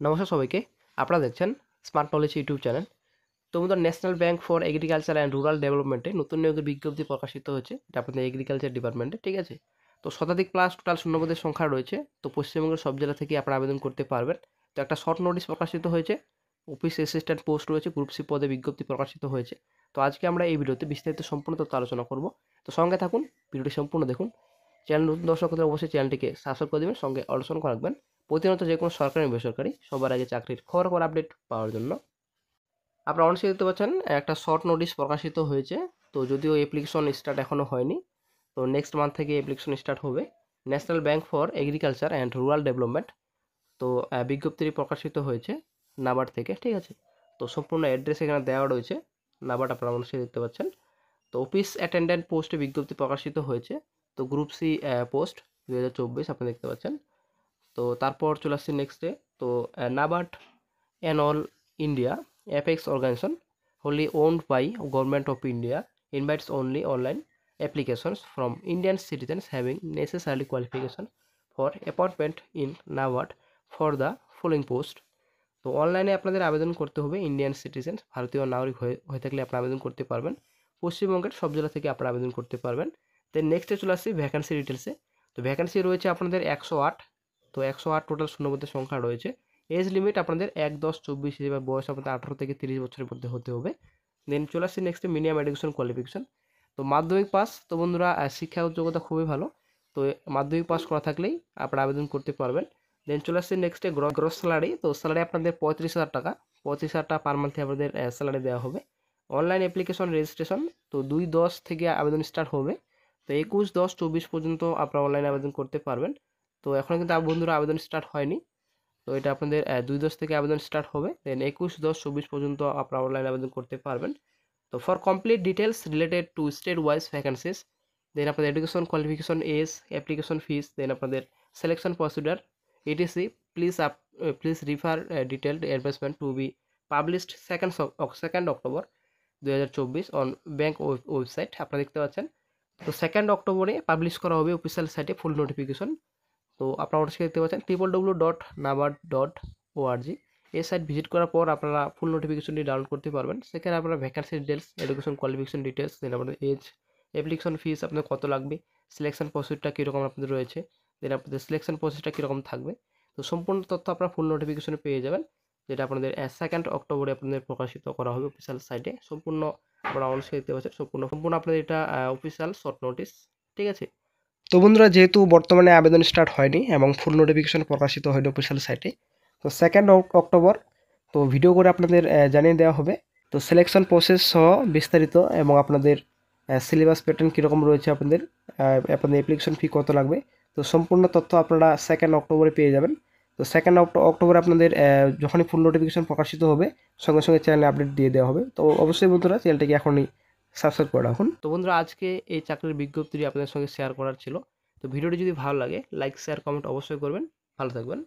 নমস্কার সবাইকে। আপনারা দেখছেন স্মার্ট নলেজ ইউটিউব চ্যানেল। তো বন্ধুরা, national bank for agriculture and rural ডেভেলপমেন্টে নতুন নিয়োগের বিজ্ঞপ্তি প্রকাশিত হয়েছে। এটা আপনাদের এগ্রিকালচার ডিপার্টমেন্টে, ঠিক আছে। তো শতাধিক প্লাস টোটাল শূন্যপদের সংখ্যা রয়েছে। তো পশ্চিমবঙ্গের সব জেলা থেকে আপনারা আবেদন করতে পারবেন। তো একটা শর্ট নোটিশ প্রকাশিত হয়েছে। অফিস অ্যাসিস্ট্যান্ট পোস্ট রয়েছে, গ্রুপ সি পদে বিজ্ঞপ্তি প্রকাশিত হয়েছে। তো আজকে আমরা এই ভিডিওতে বিস্তারিত সম্পূর্ণ তথ্য আলোচনা করব। তো সঙ্গে থাকুন, ভিডিওটি সম্পূর্ণ দেখুন। চ্যানেল নতুন দর্শকদের অবশ্যই চ্যানেলটিকে সাবস্ক্রাইব করে দেবেন, সঙ্গে অনলাইন করে রাখবেন প্রতিনিয়ত যে কোনো সরকারি এবং বেসরকারি সবার আগে চাকরির খবর আপডেট পাওয়ার জন্য। আপনারা অনেক দেখতে পাচ্ছেন একটা শর্ট নোটিশ প্রকাশিত হয়েছে। তো যদিও অ্যাপ্লিকেশন স্টার্ট এখনও হয়নি, তো নেক্সট মান্থ থেকে অ্যাপ্লিকেশন স্টার্ট হবে। National bank for agriculture and rural development. তো বিজ্ঞপ্তিটি প্রকাশিত হয়েছে নাবার্ড থেকে, ঠিক আছে। তো সম্পূর্ণ অ্যাড্রেস এখানে দেওয়া রয়েছে। নাবার্ড আপনারা অবশ্যই দেখতে পাচ্ছেন। তো অফিস অ্যাটেন্ডেন্ট পোস্টে বিজ্ঞপ্তি প্রকাশিত হয়েছে। তো গ্রুপ সি পোস্ট 2024 আপনি দেখতে পাচ্ছেন। তো তারপর চলে আসছি নেক্সটে। তো NABARD and all India apex organisation wholly owned by Government of India invites only online applications from Indian citizens having necessary qualification for appointment in NABARD for the following post. তো অনলাইনে আপনাদের আবেদন করতে হবে। ইন্ডিয়ান সিটিজেন, ভারতীয় নাগরিক হয়ে থাকলে আপনারা আবেদন করতে পারবেন। পশ্চিমবঙ্গের সব জেলা থেকে আপনারা আবেদন করতে পারবেন। দেন নেক্সটে চলে আসছি ভ্যাকান্সি ডিটেলসে। তো ভ্যাকান্সি রয়েছে আপনাদের 108। তো 108 টোটাল শূন্যপদের সংখ্যা রয়েছে। এজ লিমিট আপনাদের 1-10-24 হিসেবে, বয়স আপনাদের 18 থেকে 30 বছরের মধ্যে হতে হবে। দেন চলে আসছি নেক্সটে মিনিমাম এডুকেশন কোয়ালিফিকেশন। তো মাধ্যমিক পাস। তো বন্ধুরা, শিক্ষা যোগ্যতা খুবই ভালো। তো মাধ্যমিক পাস করা থাকলেই আপনারা আবেদন করতে পারবেন। দেন চলে আসছে নেক্সটে গ্রস স্যালারি। তো স্যালারি আপনাদের 35,000 টাকা। 35,000 টাকা পার মান্থে আপনাদের স্যালারি দেওয়া হবে। Online application registration. তো 2-10 থেকে আবেদন স্টার্ট হবে। তো 21-10-24 পর্যন্ত আপনারা অনলাইনে আবেদন করতে পারবেন। তো এখনও কিন্তু বন্ধুরা আবেদন স্টার্ট হয়নি। তো এটা আপনাদের 2-10 থেকে আবেদন স্টার্ট হবে। দেন 21-10-24 পর্যন্ত আপনারা অনলাইনে আবেদন করতে পারবেন। তো for complete details related to state wise vacancies, then আপনাদের education qualification, age, application fees, then আপনাদের selection procedure, etc, please refer detailed advertisement to be published 2nd October 2024 on bank website. আপনারা দেখতে পাচ্ছেন। তো 2nd অক্টোবরে publish করা হবে official সাইটে ফুল নোটিফিকেশন। তো আপনারা অবশ্যই দেখতে পাচ্ছেন www.nabard.org। এই সাইট ভিজিট করার পর আপনারা ফুল নোটিফিকেশনটি ডাউনলোড করতে পারবেন। সেখানে আপনারা vacancy details, education qualification details, then আপনাদের এজ, অ্যাপ্লিকেশন ফিস আপনাদের কত লাগবে, সিলেকশন প্রসেসটা কীরকম আপনাদের রয়েছে, দেন আপনাদের সিলেকশন প্রসেসটা কীরকম থাকবে। তো সম্পূর্ণ তথ্য আপনারা ফুল নোটিফিকেশনে পেয়ে যাবেন, যেটা আপনাদের 2nd অক্টোবরে আপনাদের প্রকাশিত করা হবে অফিসিয়াল সাইটে। সম্পূর্ণ আপনারা অবশ্যই দেখতে পাচ্ছেন। সম্পূর্ণ আপনাদের এটা অফিসিয়াল শর্ট নোটিস, ঠিক আছে। তো বন্ধুরা, যেহেতু বর্তমানে আবেদন স্টার্ট হয়নি এবং ফুল নোটিফিকেশন প্রকাশিত হয়নি অফিসিয়াল সাইটে, তো 2nd অক্টোবর তো ভিডিও করে আপনাদের জানিয়ে দেওয়া হবে। তো সিলেকশন প্রসেস সহ বিস্তারিত এবং আপনাদের সিলেবাস প্যাটার্ন কীরকম রয়েছে, আপনাদের অ্যাপ্লিকেশন ফি কত লাগবে, তো সম্পূর্ণ তথ্য আপনারা 2nd অক্টোবরে পেয়ে যাবেন। তো 2nd অক্টোবরে আপনাদের যখনই ফুল নোটিফিকেশন প্রকাশিত হবে, সঙ্গে সঙ্গে চ্যানেলে আপডেট দিয়ে দেওয়া হবে। তো অবশ্যই বন্ধুরা, চ্যানেলটিকে এখনই সাবস্ক্রাইব করে রাখুন। তো বন্ধুরা, আজকে এই চাকরির বিজ্ঞপ্তিটি আপনাদের সঙ্গে শেয়ার করার ছিল। তো ভিডিওটি যদি ভালো লাগে, লাইক, শেয়ার, কমেন্ট অবশ্যই করবেন। ভালো থাকবেন।